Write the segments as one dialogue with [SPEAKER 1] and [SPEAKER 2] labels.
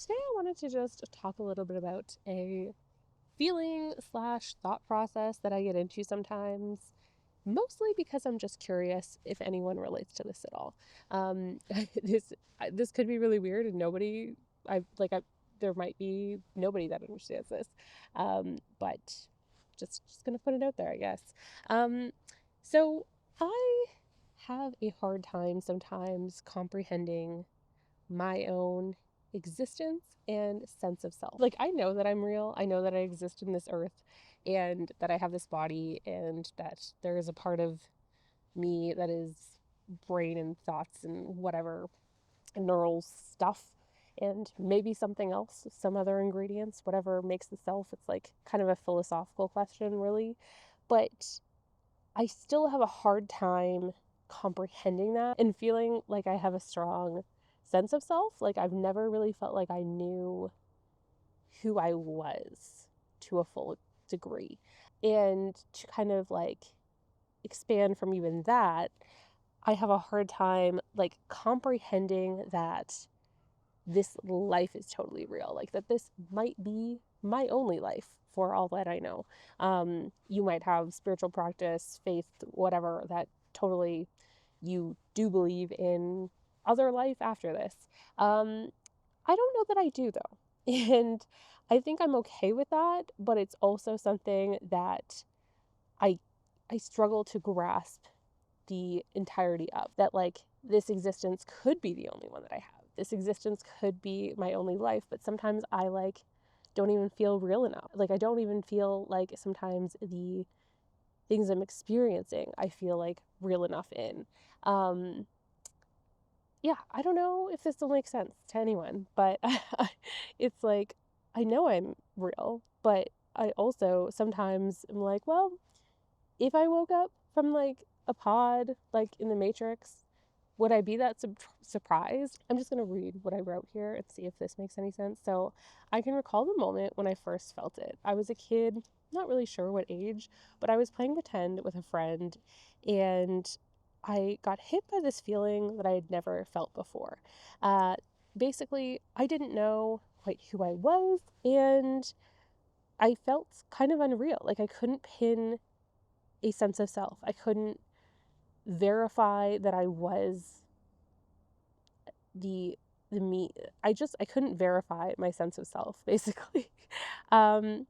[SPEAKER 1] today I wanted to just talk a little bit about a feeling slash thought process that I get into sometimes, mostly because I'm just curious if anyone relates to this at all. Um, this this could be really weird, and there might be nobody that understands this, but just gonna put it out there, I guess. Um, so I have a hard time sometimes comprehending my own existence and sense of self. Like, I know that I'm real. I know that I exist in this earth and that I have this body and that there is a part of me that is brain and thoughts and whatever neural stuff and maybe something else, some other ingredients, whatever makes the self. It's like kind of a philosophical question, really. But I still have a hard time comprehending that and feeling like I have a strong sense of self. Like, I've never really felt like I knew who I was to a full degree. And to kind of like expand from even that, I have a hard time like comprehending that this life is totally real. Like, that this might be my only life for all that I know. You might have spiritual practice, faith, whatever, that totally you do believe in other life after this. I don't know that I do though. And I think I'm okay with that, but it's also something that I I struggle to grasp the entirety of. That like this existence could be the only one that I have. This existence could be my only life, but sometimes I like don't even feel real enough. Like, I don't even feel like sometimes the things I'm experiencing I feel like real enough in. Um yeah, I don't know if this will make sense to anyone, but it's like, I know I'm real, but I also sometimes am like, well, if I woke up from like a pod, like in the Matrix, would I be that surprised? I'm just going to read what I wrote here and see if this makes any sense. So, I can recall the moment when I first felt it. I was a kid, not really sure what age, but I was playing pretend with a friend, and I got hit by this feeling that I had never felt before. Uh, Basically, I didn't know quite who I was, and I felt kind of unreal. Like, I couldn't pin a sense of self. I couldn't verify that I was the me. I couldn't verify my sense of self, basically. um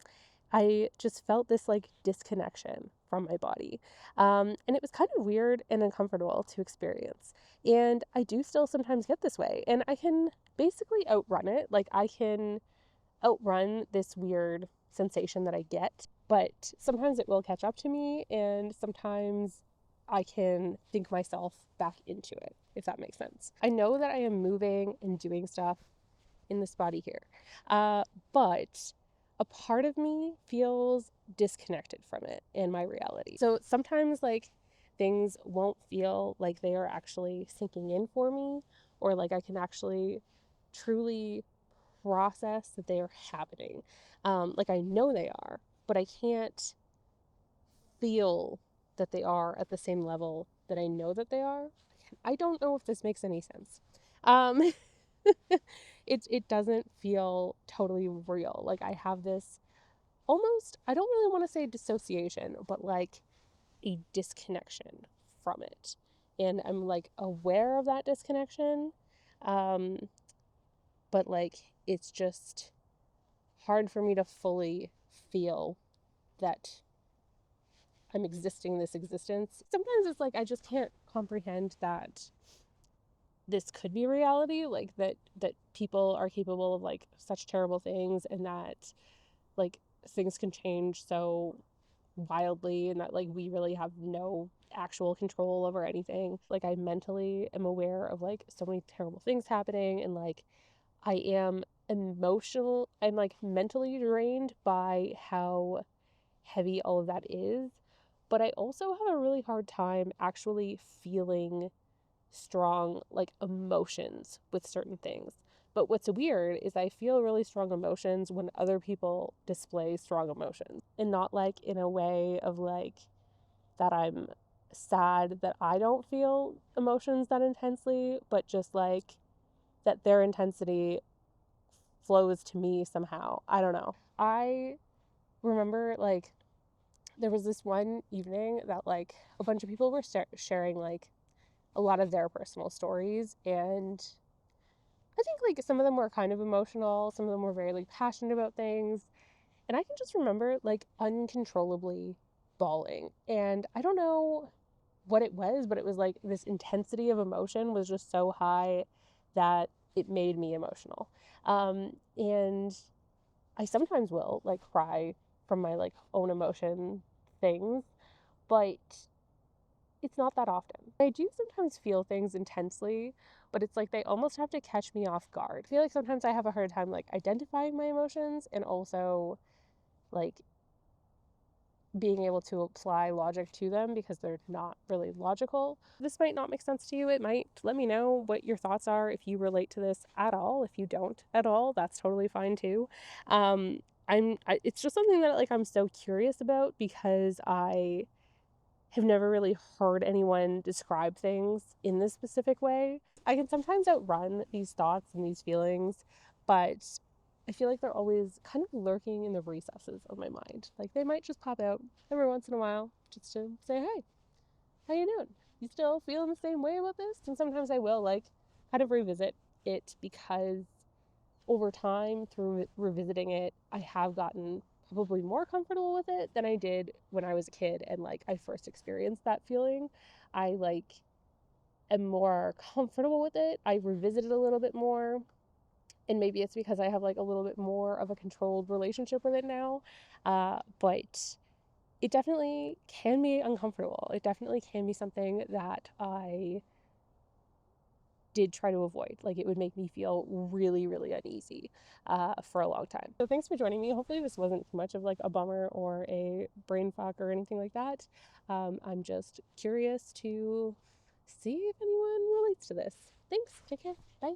[SPEAKER 1] I just felt this like disconnection from my body, and it was kind of weird and uncomfortable to experience. And I do still sometimes get this way, and I can basically outrun it. Like, I can outrun this weird sensation that I get, but sometimes it will catch up to me, and sometimes I can think myself back into it, if that makes sense. I know that I am moving and doing stuff in this body here, but a part of me feels disconnected from it and my reality. So sometimes, like, things won't feel like they are actually sinking in for me, or like I can actually truly process that they are happening. Like, I know they are, but I can't feel that they are at the same level that I know that they are. I don't know if this makes any sense. Um, it doesn't feel totally real. Like, I have this almost, I don't really want to say dissociation, but like a disconnection from it. And I'm like aware of that disconnection. Um, but like it's just hard for me to fully feel that I'm existing this existence. Sometimes it's like I just can't comprehend that this could be reality, like that people are capable of like such terrible things, and that like things can change so wildly, and that like we really have no actual control over anything. Like, I mentally am aware of like so many terrible things happening, and like I'm like mentally drained by how heavy all of that is. But I also have a really hard time actually feeling strong like emotions with certain things. But what's weird is I feel really strong emotions when other people display strong emotions, and not like in a way of like that I'm sad that I don't feel emotions that intensely, but just like that their intensity flows to me somehow. I don't know. I remember like there was this one evening that like a bunch of people were sharing like a lot of their personal stories, and I think like some of them were kind of emotional, some of them were very like passionate about things, and I can just remember like uncontrollably bawling. And I don't know what it was, but it was like this intensity of emotion was just so high that it made me emotional. And I sometimes will like cry from my like own emotion things, but it's not that often. I do sometimes feel things intensely, but it's like they almost have to catch me off guard. I feel like sometimes I have a hard time like identifying my emotions and also like being able to apply logic to them because they're not really logical. This might not make sense to you. It might. Let me know what your thoughts are if you relate to this at all. If you don't at all, that's totally fine too. It's just something that like I'm so curious about because I have never really heard anyone describe things in this specific way. I can sometimes outrun these thoughts and these feelings, but I feel like they're always kind of lurking in the recesses of my mind. Like they might just pop out every once in a while just to say, hey, how you doing? You still feeling the same way about this? And sometimes I will like kind of revisit it because over time through revisiting it, I have gotten probably more comfortable with it than I did when I was a kid and like I first experienced that feeling. I like am more comfortable with it. I revisit it a little bit more. And maybe it's because I have like a little bit more of a controlled relationship with it now. But it definitely can be uncomfortable. It definitely can be something that I did try to avoid. Like it would make me feel really, really uneasy for a long time. So thanks for joining me. Hopefully this wasn't too much of like a bummer or a brain fuck or anything like that. I'm just curious to see if anyone relates to this. Thanks. Take care. Bye.